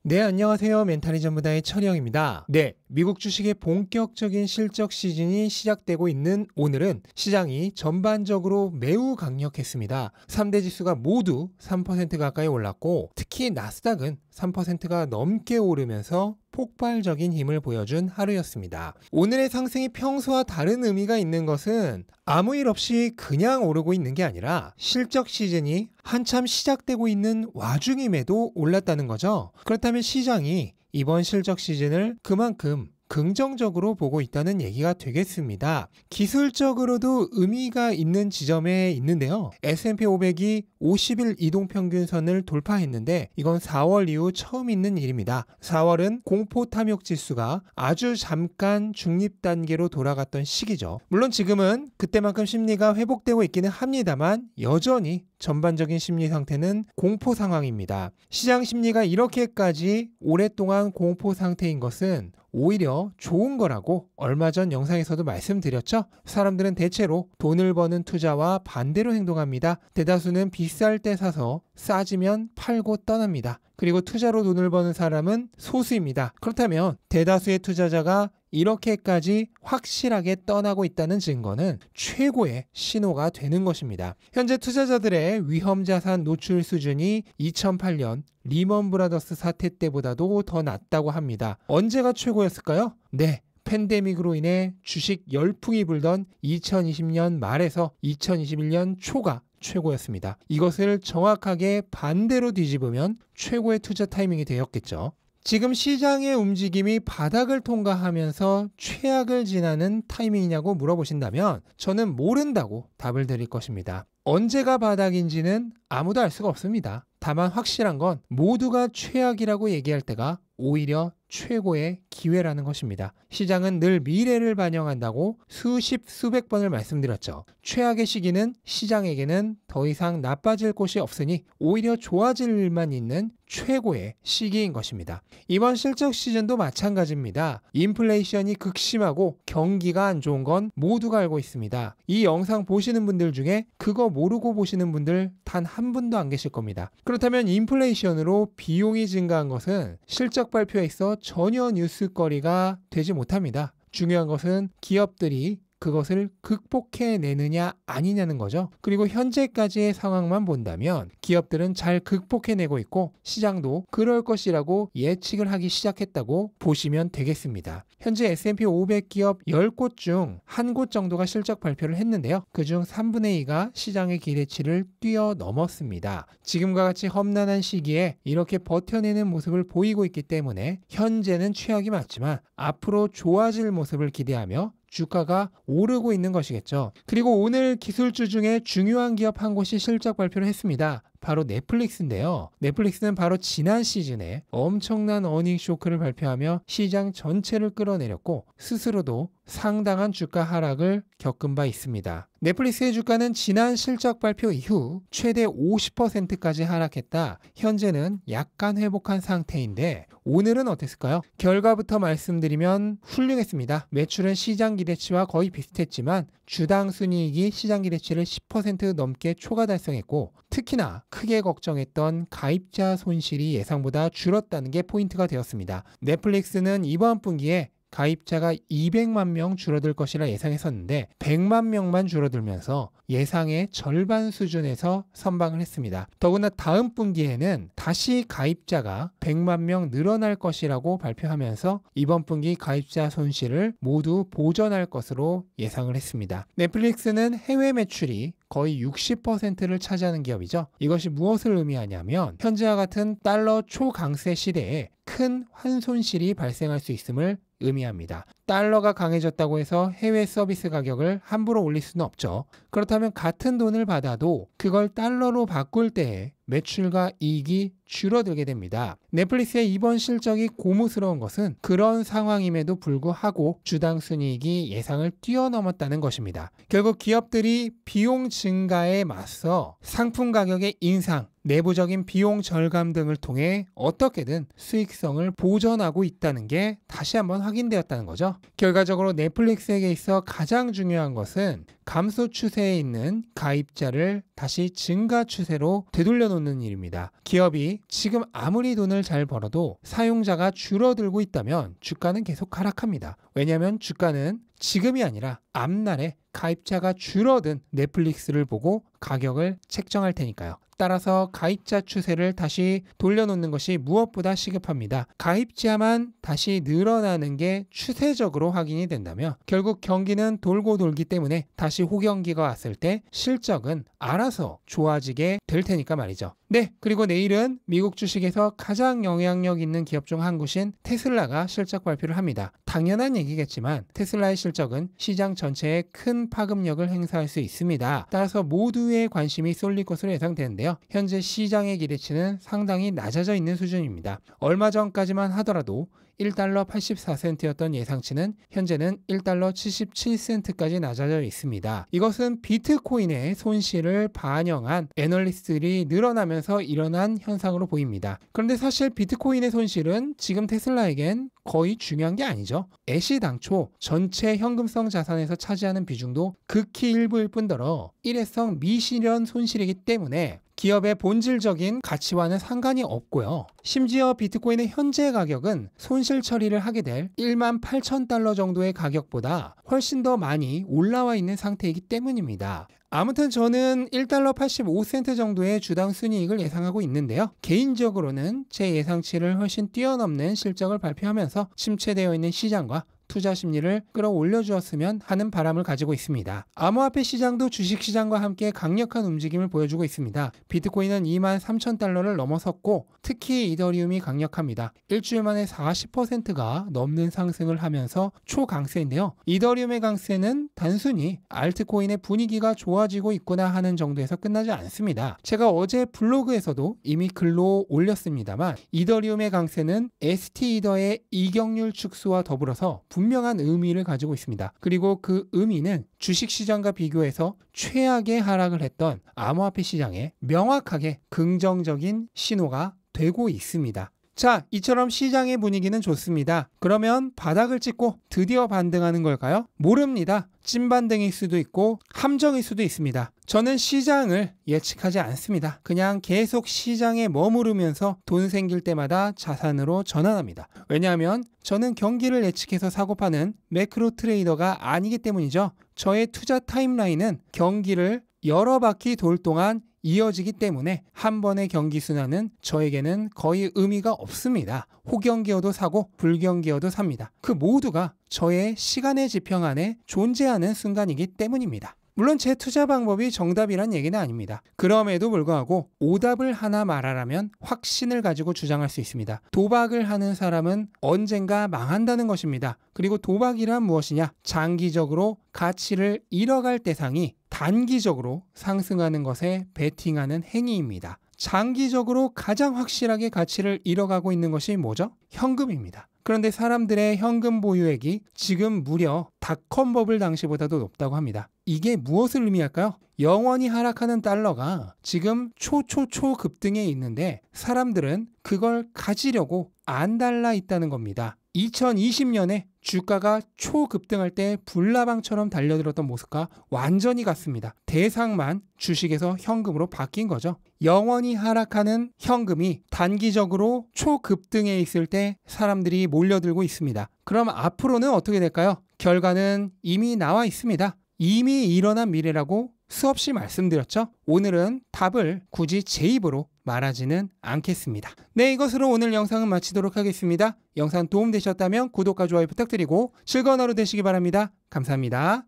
네, 안녕하세요. 멘탈이 전부다의 철영입니다. 네, 미국 주식의 본격적인 실적 시즌이 시작되고 있는 오늘은 시장이 전반적으로 매우 강력했습니다. 3대 지수가 모두 3% 가까이 올랐고 특히 나스닥은 3%가 넘게 오르면서 폭발적인 힘을 보여준 하루였습니다. 오늘의 상승이 평소와 다른 의미가 있는 것은 아무 일 없이 그냥 오르고 있는 게 아니라 실적 시즌이 한참 시작되고 있는 와중임에도 올랐다는 거죠. 그렇다면 시장이 이번 실적 시즌을 그만큼 긍정적으로 보고 있다는 얘기가 되겠습니다. 기술적으로도 의미가 있는 지점에 있는데요. S&P 500이 50일 이동평균선을 돌파했는데 이건 4월 이후 처음 있는 일입니다. 4월은 공포 탐욕 지수가 아주 잠깐 중립 단계로 돌아갔던 시기죠. 물론 지금은 그때만큼 심리가 회복되고 있기는 합니다만 여전히 전반적인 심리 상태는 공포 상황입니다. 시장 심리가 이렇게까지 오랫동안 공포 상태인 것은 오히려 좋은 거라고 얼마 전 영상에서도 말씀드렸죠. 사람들은 대체로 돈을 버는 투자와 반대로 행동합니다. 대다수는 비쌀 때 사서 싸지면 팔고 떠납니다. 그리고 투자로 돈을 버는 사람은 소수입니다. 그렇다면 대다수의 투자자가 이렇게까지 확실하게 떠나고 있다는 증거는 최고의 신호가 되는 것입니다. 현재 투자자들의 위험자산 노출 수준이 2008년 리먼 브라더스 사태 때보다도 더 낮다고 합니다. 언제가 최고였을까요? 네, 팬데믹으로 인해 주식 열풍이 불던 2020년 말에서 2021년 초가 최고였습니다. 이것을 정확하게 반대로 뒤집으면 최고의 투자 타이밍이 되었겠죠. 지금 시장의 움직임이 바닥을 통과하면서 최악을 지나는 타이밍이냐고 물어보신다면 저는 모른다고 답을 드릴 것입니다. 언제가 바닥인지는 아무도 알 수가 없습니다. 다만 확실한 건 모두가 최악이라고 얘기할 때가 오히려 최고의 기회라는 것입니다. 시장은 늘 미래를 반영한다고 수십 수백 번을 말씀드렸죠. 최악의 시기는 시장에게는 더 이상 나빠질 곳이 없으니 오히려 좋아질 일만 있는 최고의 시기인 것입니다. 이번 실적 시즌도 마찬가지입니다. 인플레이션이 극심하고 경기가 안 좋은 건 모두가 알고 있습니다. 이 영상 보시는 분들 중에 그거 모르고 보시는 분들 단 한 분도 안 계실 겁니다. 그렇다면 인플레이션으로 비용이 증가한 것은 실적 발표에 있어 전혀 뉴스거리가 되지 못합니다. 중요한 것은 기업들이 그것을 극복해내느냐 아니냐는 거죠. 그리고 현재까지의 상황만 본다면 기업들은 잘 극복해내고 있고 시장도 그럴 것이라고 예측을 하기 시작했다고 보시면 되겠습니다. 현재 S&P 500 기업 10곳 중 1곳 정도가 실적 발표를 했는데요. 그중 3분의 2가 시장의 기대치를 뛰어넘었습니다. 지금과 같이 험난한 시기에 이렇게 버텨내는 모습을 보이고 있기 때문에 현재는 최악이 맞지만 앞으로 좋아질 모습을 기대하며 주가가 오르고 있는 것이겠죠. 그리고 오늘 기술주 중에 중요한 기업 한 곳이 실적 발표를 했습니다. 바로 넷플릭스인데요. 넷플릭스는 바로 지난 시즌에 엄청난 어닝 쇼크를 발표하며 시장 전체를 끌어내렸고 스스로도 상당한 주가 하락을 겪은 바 있습니다. 넷플릭스의 주가는 지난 실적 발표 이후 최대 50%까지 하락했다. 현재는 약간 회복한 상태인데 오늘은 어땠을까요? 결과부터 말씀드리면 훌륭했습니다. 매출은 시장 기대치와 거의 비슷했지만 주당 순이익이 시장 기대치를 10% 넘게 초과 달성했고 특히나 크게 걱정했던 가입자 손실이 예상보다 줄었다는 게 포인트가 되었습니다. 넷플릭스는 이번 분기에 가입자가 200만 명 줄어들 것이라 예상했었는데 100만 명만 줄어들면서 예상의 절반 수준에서 선방을 했습니다. 더구나 다음 분기에는 다시 가입자가 100만 명 늘어날 것이라고 발표하면서 이번 분기 가입자 손실을 모두 보전할 것으로 예상을 했습니다. 넷플릭스는 해외 매출이 거의 60%를 차지하는 기업이죠. 이것이 무엇을 의미하냐면 현재와 같은 달러 초강세 시대에 큰 환손실이 발생할 수 있음을 의미합니다. 달러가 강해졌다고 해서 해외 서비스 가격을 함부로 올릴 수는 없죠. 그렇다면 같은 돈을 받아도 그걸 달러로 바꿀 때에 매출과 이익이 줄어들게 됩니다. 넷플릭스의 이번 실적이 고무스러운 것은 그런 상황임에도 불구하고 주당 순이익이 예상을 뛰어넘었다는 것입니다. 결국 기업들이 비용 증가에 맞서 상품 가격의 인상 내부적인 비용 절감 등을 통해 어떻게든 수익성을 보전하고 있다는 게 다시 한번 확인되었다는 거죠. 결과적으로 넷플릭스에게 있어 가장 중요한 것은 감소 추세에 있는 가입자를 다시 증가 추세로 되돌려 놓는 일입니다. 기업이 지금 아무리 돈을 잘 벌어도 사용자가 줄어들고 있다면 주가는 계속 하락합니다. 왜냐하면 주가는 지금이 아니라 앞날에 가입자가 줄어든 넷플릭스를 보고 가격을 책정할 테니까요. 따라서 가입자 추세를 다시 돌려놓는 것이 무엇보다 시급합니다. 가입자만 다시 늘어나는 게 추세적으로 확인이 된다면 결국 경기는 돌고 돌기 때문에 다시 호경기가 왔을 때 실적은 알아서 좋아지게 될 테니까 말이죠. 네, 그리고 내일은 미국 주식에서 가장 영향력 있는 기업 중 한 곳인 테슬라가 실적 발표를 합니다. 당연한 얘기겠지만 테슬라의 실적은 시장 전체에 큰 파급력을 행사할 수 있습니다. 따라서 모두의 관심이 쏠릴 것으로 예상되는데요. 현재 시장의 기대치는 상당히 낮아져 있는 수준입니다. 얼마 전까지만 하더라도 1달러 84센트였던 예상치는 현재는 1달러 77센트까지 낮아져 있습니다. 이것은 비트코인의 손실을 반영한 애널리스트들이 늘어나면서 일어난 현상으로 보입니다. 그런데 사실 비트코인의 손실은 지금 테슬라에겐 거의 중요한 게 아니죠. 애시당초 전체 현금성 자산에서 차지하는 비중도 극히 일부일 뿐더러 일회성 미실현 손실이기 때문에 기업의 본질적인 가치와는 상관이 없고요. 심지어 비트코인의 현재 가격은 손실 처리를 하게 될 18,000달러 정도의 가격보다 훨씬 더 많이 올라와 있는 상태이기 때문입니다. 아무튼 저는 1달러 85센트 정도의 주당 순이익을 예상하고 있는데요. 개인적으로는 제 예상치를 훨씬 뛰어넘는 실적을 발표하면서 침체되어 있는 시장과 투자 심리를 끌어올려 주었으면 하는 바람을 가지고 있습니다. 암호화폐 시장도 주식시장과 함께 강력한 움직임을 보여주고 있습니다. 비트코인은 23,000달러를 넘어섰고 특히 이더리움이 강력합니다. 일주일 만에 40%가 넘는 상승을 하면서 초강세인데요. 이더리움의 강세는 단순히 알트코인의 분위기가 좋아지고 있구나 하는 정도에서 끝나지 않습니다. 제가 어제 블로그에서도 이미 글로 올렸습니다만 이더리움의 강세는 ST이더의 이격률 축소와 더불어서 분명한 의미를 가지고 있습니다. 그리고 그 의미는 주식시장과 비교해서 최악의 하락을 했던 암호화폐 시장에 명확하게 긍정적인 신호가 되고 있습니다. 자, 이처럼 시장의 분위기는 좋습니다. 그러면 바닥을 찍고 드디어 반등하는 걸까요? 모릅니다. 찐반등일 수도 있고 함정일 수도 있습니다. 저는 시장을 예측하지 않습니다. 그냥 계속 시장에 머무르면서 돈 생길 때마다 자산으로 전환합니다. 왜냐하면 저는 경기를 예측해서 사고 파는 매크로 트레이더가 아니기 때문이죠. 저의 투자 타임라인은 경기를 여러 바퀴 돌 동안 이어지기 때문에 한 번의 경기 순환은 저에게는 거의 의미가 없습니다. 호경기여도 사고 불경기여도 삽니다. 그 모두가 저의 시간의 지평 안에 존재하는 순간이기 때문입니다. 물론 제 투자 방법이 정답이란 얘기는 아닙니다. 그럼에도 불구하고 오답을 하나 말하라면 확신을 가지고 주장할 수 있습니다. 도박을 하는 사람은 언젠가 망한다는 것입니다. 그리고 도박이란 무엇이냐? 장기적으로 가치를 잃어갈 대상이 단기적으로 상승하는 것에 베팅하는 행위입니다. 장기적으로 가장 확실하게 가치를 잃어가고 있는 것이 뭐죠? 현금입니다. 그런데 사람들의 현금 보유액이 지금 무려 닷컴 버블 당시보다도 높다고 합니다. 이게 무엇을 의미할까요? 영원히 하락하는 달러가 지금 초급등에 있는데 사람들은 그걸 가지려고 안 달라 있다는 겁니다. 2020년에 주가가 초급등할 때 불나방처럼 달려들었던 모습과 완전히 같습니다. 대상만 주식에서 현금으로 바뀐 거죠. 영원히 하락하는 현금이 단기적으로 초급등에 있을 때 사람들이 몰려들고 있습니다. 그럼 앞으로는 어떻게 될까요? 결과는 이미 나와 있습니다. 이미 일어난 미래라고 수없이 말씀드렸죠. 오늘은 답을 굳이 제 입으로 말하지는 않겠습니다. 네, 이것으로 오늘 영상은 마치도록 하겠습니다. 영상 도움되셨다면 구독과 좋아요 부탁드리고 즐거운 하루 되시기 바랍니다. 감사합니다.